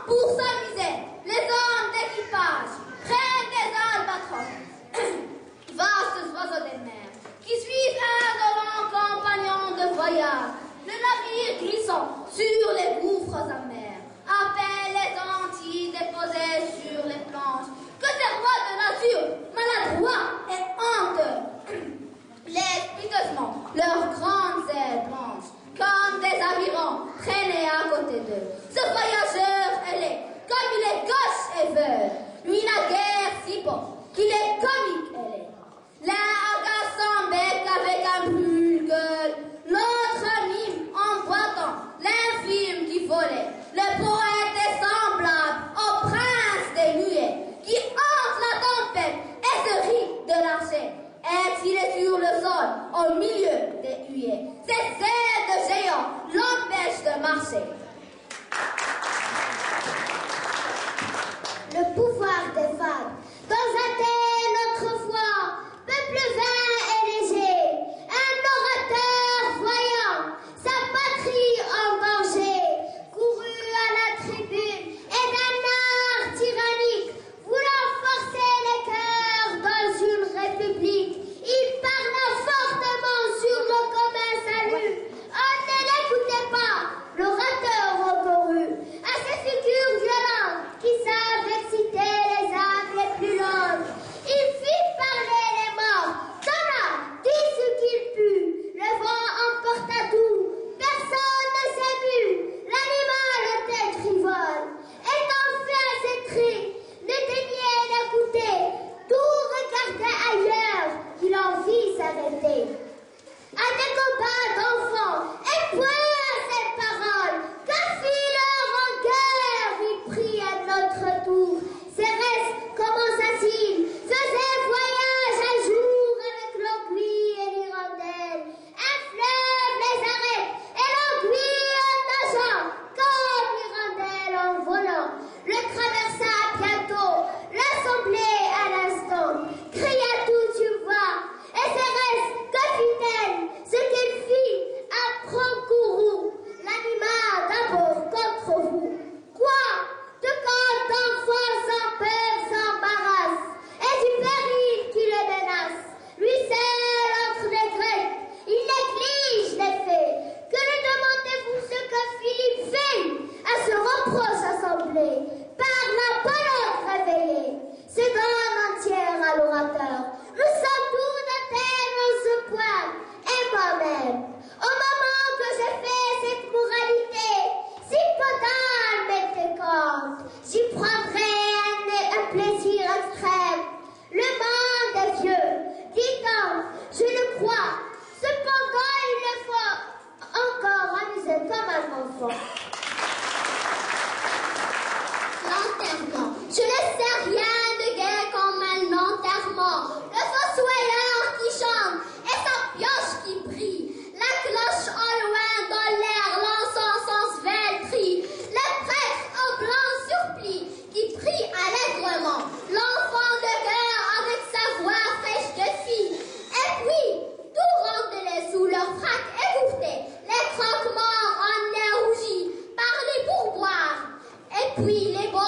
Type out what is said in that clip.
pour s'amuser, les hommes d'équipage prennent des albatros, vastes oiseaux des mers, qui suivent indolents compagnons de voyage. Le navire glissant sur les gouffres amers appelle les Antilles déposées sur les planches. Que ces rois de nature, maladroits et honteux, laissent piteusement leurs grandes ailes blanches, comme des avirons traînés à côté d'eux. Ce voyageur, elle est, comme il est gauche et veuve, lui n'a guère si beau qu'il est comique, elle est. L'un agace son bec avec un brûle-gueule, l'autre mime en boitant l'infime qui volait. Le poète est semblable au prince des nuées, qui hante la tempête et se rit de l'archer. Exilé sur le sol, au milieu des huées, ses ailes de géant l'empêchent de marcher. Le pouvoir des femmes. Dans Athènes autrefois, peuple vain et léger, un orateur voyant sa patrie en danger, courut à la tribune et d'un art tyrannique, voulant forcer les cœurs dans une république, il parla fortement sur le commun salut. On ne l'écoutait pas, l'orateur recourut à ces figures violentes qui savent exciter les âmes les plus lentes. Il fit parler les morts, donna, dit ce qu'il put. Le vent emporta tout, personne ne s'émut. L'animal était frivole, étant fait ses traits, ne daignait l'écouter. Tout regardait ailleurs, qu'il en vit s'arrêter. À des combats d'enfants, et point à ces paroles, car fit leur en guerre, il prit à notre tour. Cérès commença-t-il, faisait voyage à jour avec l'aiguille et l'hirondelle. Un fleuve les arrête, et l'aiguille en nageant, comme l'hirondelle en volant. Le traversa bientôt, l'assemblée à l'instant, cria tout une voix, et Cérès, que fit-elle? Ce qu'elle fit, apprend courroux, l'animal d'abord contre vous. Quoi? De quand d'enfants sans peur s'embarrasse, et du péril qui les menace, lui seul entre les Grecs, il néglige les faits. Que ne demandez-vous ce que Philippe fait à ce reproche assemblé, par la bonne réveillée, se donne entière à l'orateur. Nous sommes tous d'Athènes en ce point, et moi-même, au moment que j'ai fait cette moralité, si Podale m'était compte, j'y prendrais un plaisir extrême. Le monde est vieux, dit-on, je le crois. Cependant, il le faut encore amuser comme un enfant. L'enterrement. Je ne sais rien de gai comme un enterrement. Le fossoyeur qui chante et sa pioche qui brille. La cloche au loin dans l'air, l'encens sans vellerie. Le prêtre au blanc surplis qui prie allègrement. L'enfant de cœur avec sa voix fraîche de fille. Et puis, tout rondelait sous leur frac égoutté. Les croque-morts en air rougi par les pourboires. Et puis les beaux